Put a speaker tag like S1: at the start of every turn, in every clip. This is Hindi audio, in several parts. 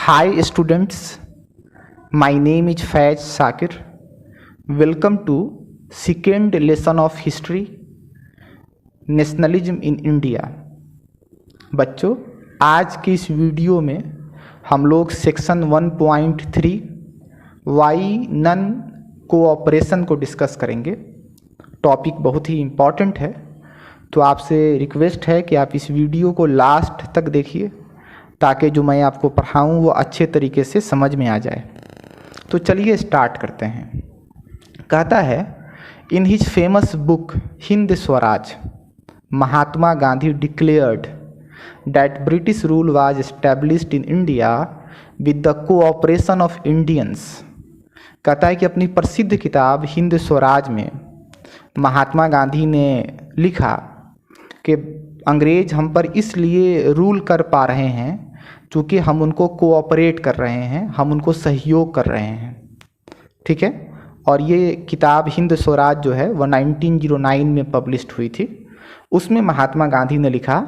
S1: Hi students, my name is Faiz Sakir. Welcome to second lesson of history, nationalism in India. बच्चों, आज की इस वीडियो में हम लोग सेक्शन 1.3 वाई नन कोऑपरेशन को डिस्कस करेंगे। टॉपिक बहुत ही इम्पॉर्टेंट है, तो आपसे रिक्वेस्ट है कि आप इस वीडियो को लास्ट तक देखिए ताकि जो मैं आपको पढ़ाऊँ वो अच्छे तरीके से समझ में आ जाए। तो चलिए स्टार्ट करते हैं। कहता है, in his famous book Hind Swaraj, Mahatma Gandhi declared that British rule was established in India with the cooperation of Indians. कहता है कि अपनी प्रसिद्ध किताब हिंद स्वराज में महात्मा गांधी ने लिखा कि अंग्रेज हम पर इसलिए रूल कर पा रहे हैं क्योंकि हम उनको कोऑपरेट कर रहे हैं, हम उनको सहयोग कर रहे हैं। ठीक है। और ये किताब हिंद स्वराज जो है वह 1909 में पब्लिश्ड हुई थी। उसमें महात्मा गांधी ने लिखा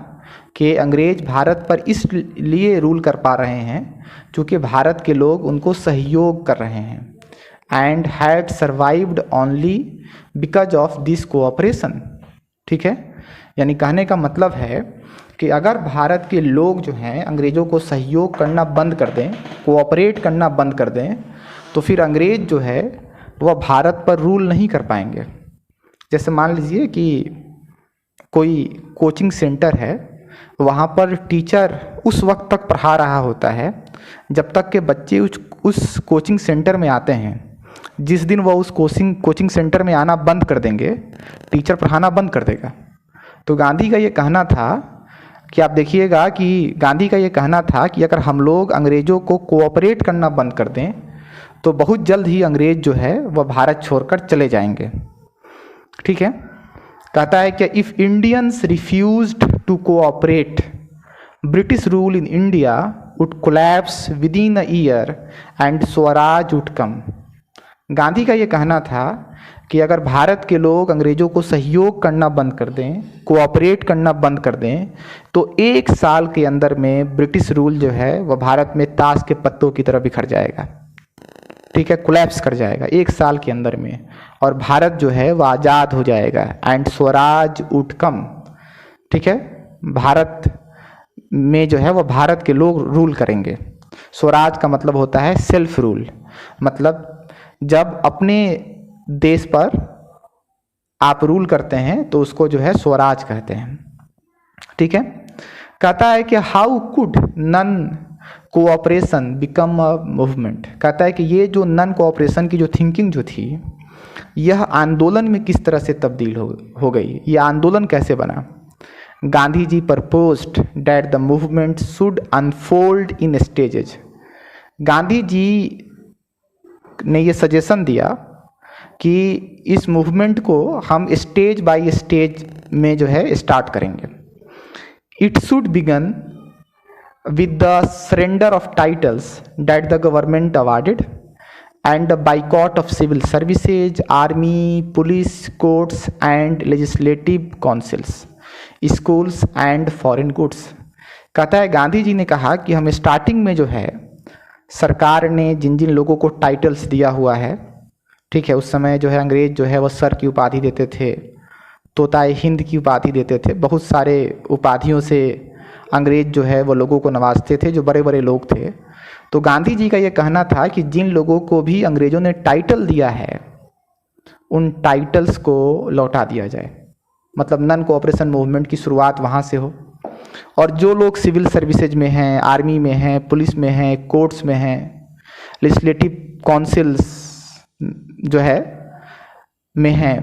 S1: कि अंग्रेज भारत पर इसलिए रूल कर पा रहे हैं क्योंकि भारत के लोग उनको सहयोग कर रहे हैं, and had survived only because of this cooperation. ठीक है। यानी कहने का मतलब है कि अगर भारत के लोग जो हैं अंग्रेज़ों को सहयोग करना बंद कर दें, कोऑपरेट करना बंद कर दें, तो फिर अंग्रेज़ जो है वह भारत पर रूल नहीं कर पाएंगे। जैसे मान लीजिए कि कोई कोचिंग सेंटर है, वहाँ पर टीचर उस वक्त तक पढ़ा रहा होता है जब तक के बच्चे उस कोचिंग सेंटर में आते हैं। जिस दिन वह उस कोचिंग सेंटर में आना बंद कर देंगे, टीचर पढ़ाना बंद कर देगा। तो गांधी का ये कहना था कि आप देखिएगा कि गांधी का ये कहना था कि अगर हम लोग अंग्रेज़ों को कोऑपरेट करना बंद कर दें तो बहुत जल्द ही अंग्रेज़ जो है वह भारत छोड़कर चले जाएंगे। ठीक है। कहता है कि if Indians refused to cooperate, British rule in India would collapse within a year and Swaraj would come. Gandhi का ये कहना था कि अगर भारत के लोग अंग्रेज़ों को सहयोग करना बंद कर दें, कोऑपरेट करना बंद कर दें, तो एक साल के अंदर में ब्रिटिश रूल जो है वह भारत में ताश के पत्तों की तरह बिखर जाएगा। ठीक है, कोलैप्स कर जाएगा एक साल के अंदर में, और भारत जो है वह आज़ाद हो जाएगा, एंड स्वराज वुड कम। ठीक है। भारत में जो है वह भारत के लोग रूल करेंगे। स्वराज का मतलब होता है सेल्फ रूल, मतलब जब अपने देश पर आप रूल करते हैं तो उसको जो है स्वराज कहते हैं। ठीक है। कहता है कि how could non cooperation become a movement. कहता है कि ये जो नन कोऑपरेशन की जो थिंकिंग जो थी, यह आंदोलन में किस तरह से तब्दील हो गई, ये आंदोलन कैसे बना। Gandhi ji proposed that the movement should unfold in stages. Gandhi ji ने ये सजेशन दिया कि इस मूवमेंट को हम स्टेज बाय स्टेज में जो है स्टार्ट करेंगे। It should begin with the surrender of titles that the government awarded and the boycott of civil services, army, police, courts and legislative councils, schools and foreign goods. कहता है गांधी जी ने कहा कि हम स्टार्टिंग में जो है सरकार ने जिन जिन लोगों को टाइटल्स दिया हुआ है, ठीक है, उस समय जो है अंग्रेज़ जो है वह सर की उपाधि देते थे, तोताए हिंद की उपाधि देते थे, बहुत सारे उपाधियों से अंग्रेज़ जो है वो लोगों को नवाजते थे जो बड़े बड़े लोग थे। तो गांधी जी का ये कहना था कि जिन लोगों को भी अंग्रेज़ों ने टाइटल दिया है उन टाइटल्स को लौटा दिया जाए, मतलब नन कोऑपरेशन मूवमेंट की शुरुआत वहाँ से हो। और जो लोग सिविल सर्विसेज में हैं, आर्मी में हैं, पुलिस में हैं, कोर्ट्स में हैं, लेजिस्लेटिव काउंसिल्स जो है में हैं,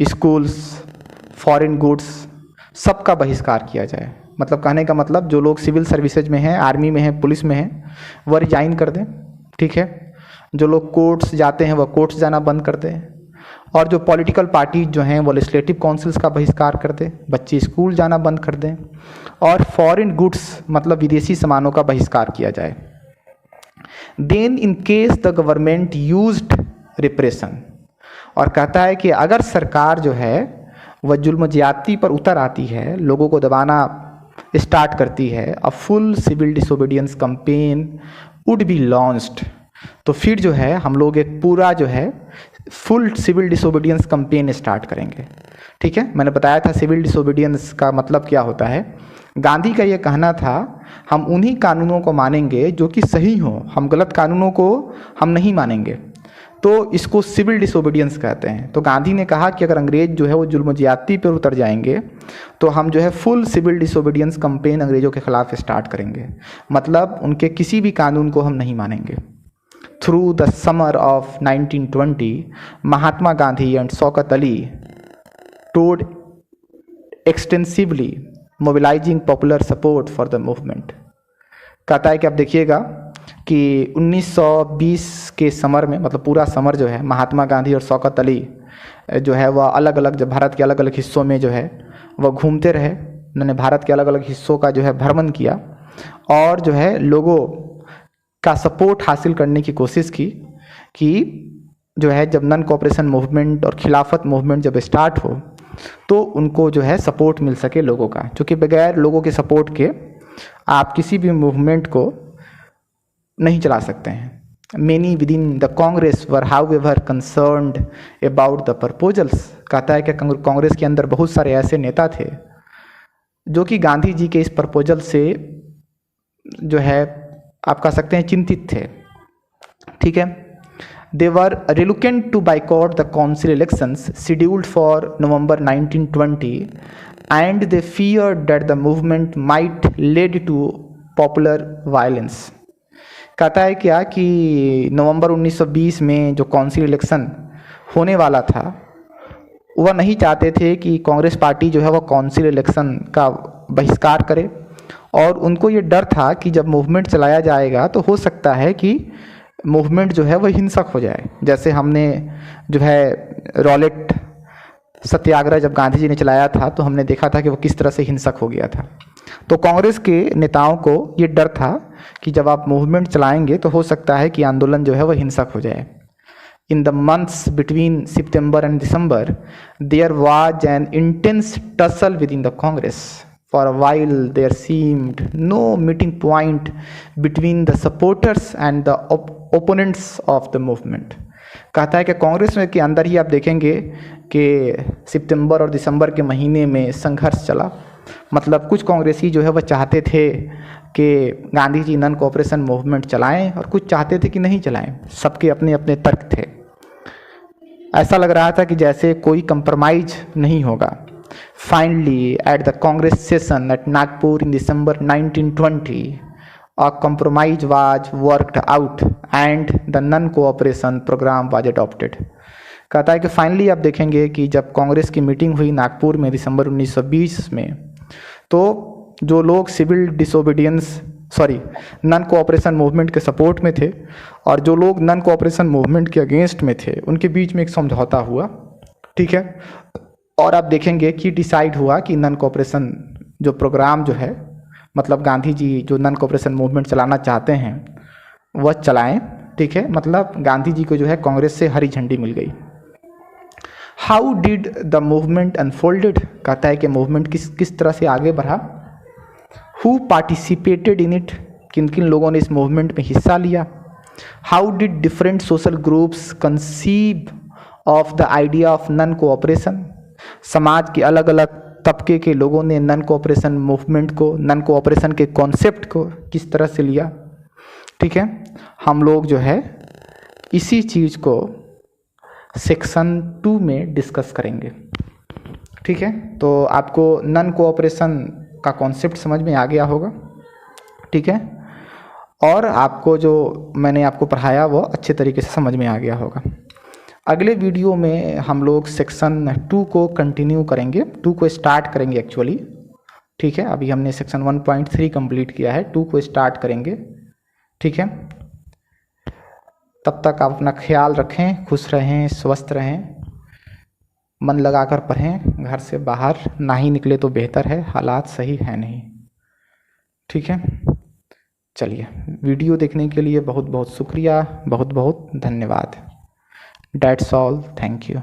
S1: स्कूल्स, फॉरेन गुड्स, सबका बहिष्कार किया जाए। मतलब कहने का मतलब जो लोग सिविल सर्विसेज में हैं, आर्मी में हैं, पुलिस में हैं, वह रिजाइन कर दें। ठीक है। जो लोग कोर्ट्स जाते हैं वह कोर्ट्स जाना बंद कर दें, और जो पॉलिटिकल पार्टीज जो हैं वो लेजिस्लेटिव काउंसिल्स का बहिष्कार कर दें, बच्चे स्कूल जाना बंद कर दें, और फॉरेन गुड्स मतलब विदेशी सामानों का बहिष्कार किया जाए। Then in case the government used repression. और कहता है कि अगर सरकार जो है वह जुल्म ज्यादती पर उतर आती है, लोगों को दबाना स्टार्ट करती है, a full civil disobedience campaign would be launched. तो फिर जो है हम लोग एक पूरा जो है full civil disobedience campaign start करेंगे। ठीक है, मैंने बताया था सिविल डिसोबीडियंस का मतलब क्या होता है। गांधी का ये कहना था हम उन्हीं कानूनों को मानेंगे जो कि सही हो, हम गलत कानूनों को हम नहीं मानेंगे। तो इसको सिविल डिसोबीडियंस कहते हैं। तो गांधी ने कहा कि अगर अंग्रेज जो है वो जुल्म ज्यादती पर उतर जाएंगे तो हम जो है फुल सिविल डिसोबीडियंस कैंपेन अंग्रेजों के खिलाफ स्टार्ट करेंगे, मतलब उनके किसी भी कानून को हम नहीं मानेंगे। Through the summer of 1920 Mahatma Gandhi and Shaukat Ali toured extensively mobilising popular support for the movement. कहता है कि आप देखिएगा कि 1920 के समर में, मतलब पूरा समर जो है महात्मा गांधी और शौकत अली जो है वह अलग अलग, जब भारत के अलग अलग हिस्सों में जो है वह घूमते रहे। उन्होंने भारत के अलग अलग हिस्सों का जो है भ्रमण किया और जो है लोगों का सपोर्ट हासिल करने की कोशिश की कि जो है जब नॉन कोऑपरेशन मूवमेंट और खिलाफत मूवमेंट जब स्टार्ट हो तो उनको जो है सपोर्ट मिल सके लोगों का, क्योंकि बगैर लोगों के सपोर्ट के आप किसी भी मूवमेंट को नहीं चला सकते हैं। Many with in the Congress were however concerned about the proposals. कहता है कि कांग्रेस के अंदर बहुत सारे ऐसे नेता थे जो कि गांधी जी के इस प्रपोजल से जो है आप कह सकते हैं चिंतित थे। ठीक है, they were reluctant to boycott the council elections scheduled for November 1920 and they feared that the movement might lead to popular violence। कहता है क्या कि नवंबर 1920 में जो काउंसिल इलेक्शन होने वाला था वह नहीं चाहते थे कि कांग्रेस पार्टी जो है वह काउंसिल इलेक्शन का बहिष्कार करे, और उनको ये डर था कि जब मूवमेंट चलाया जाएगा तो हो सकता है कि मूवमेंट जो है वह हिंसक हो जाए। जैसे हमने जो है रॉलेट सत्याग्रह जब गांधी जी ने चलाया था तो हमने देखा था कि वो किस तरह से हिंसक हो गया था। तो कांग्रेस के नेताओं को ये डर था कि जब आप मूवमेंट चलाएंगे तो हो सकता है कि आंदोलन जो है वह हिंसक हो जाए। In the months between September and December there was an intense tussle within the Congress. For a while there seemed no meeting point between the supporters and the opponents of the movement। कहता है कि कांग्रेस में के अंदर ही आप देखेंगे कि सितंबर और दिसंबर के महीने में संघर्ष चला। मतलब कुछ कांग्रेसी जो है वह चाहते थे कि Gandhi ji non cooperation movement चलाएं और कुछ चाहते थे कि नहीं चलाएं। सबके अपने अपने तर्क थे। ऐसा लग रहा था कि जैसे कोई कंप्रोमाइज नहीं होगा। Finally, at the Congress session at Nagpur in December 1920, a compromise was worked out and the non-cooperation program was adopted। कहता है कि फाइनली आप देखेंगे कि जब कांग्रेस की मीटिंग हुई नागपुर में दिसंबर 1920 में, तो जो लोग civil disobedience non cooperation movement के सपोर्ट में थे और जो लोग नॉन कोऑपरेशन मूवमेंट के अगेंस्ट में थे, उनके बीच में एक समझौता हुआ। ठीक है, और आप देखेंगे कि डिसाइड हुआ कि नॉन कोऑपरेशन जो प्रोग्राम जो है, मतलब गांधी जी जो नॉन कोऑपरेशन मूवमेंट चलाना चाहते हैं वह चलाएं। ठीक है, मतलब गांधी जी को जो है कांग्रेस से हरी झंडी मिल गई। How did the movement unfolded. कहता है कि मूवमेंट किस तरह से आगे बढ़ा। Who participated in it. किन किन लोगों ने इस मूवमेंट में हिस्सा लिया। How did different social groups conceive of the idea of non cooperation. समाज के अलग अलग तबके के लोगों ने नॉन कोऑपरेशन मूवमेंट को, नॉन कोऑपरेशन के कॉन्सेप्ट को किस तरह से लिया। ठीक है, हम लोग जो है इसी चीज़ को सेक्शन 2 में डिस्कस करेंगे। ठीक है, तो आपको नॉन कोऑपरेशन का कॉन्सेप्ट समझ में आ गया होगा। ठीक है, और आपको जो मैंने आपको पढ़ाया वो अच्छे तरीके से समझ में आ गया होगा। अगले वीडियो में हम लोग सेक्शन 2 को कंटिन्यू करेंगे, 2 को स्टार्ट करेंगे एक्चुअली। ठीक है, अभी हमने सेक्शन 1.3 कंप्लीट किया है, 2 को स्टार्ट करेंगे। ठीक है, तब तक आप अपना ख्याल रखें, खुश रहें, स्वस्थ रहें, मन लगाकर पढ़ें। घर से बाहर ना ही निकले तो बेहतर है, हालात सही है नहीं। ठीक है, चलिए, वीडियो देखने के लिए बहुत बहुत शुक्रिया, बहुत बहुत धन्यवाद। That's all. Thank you.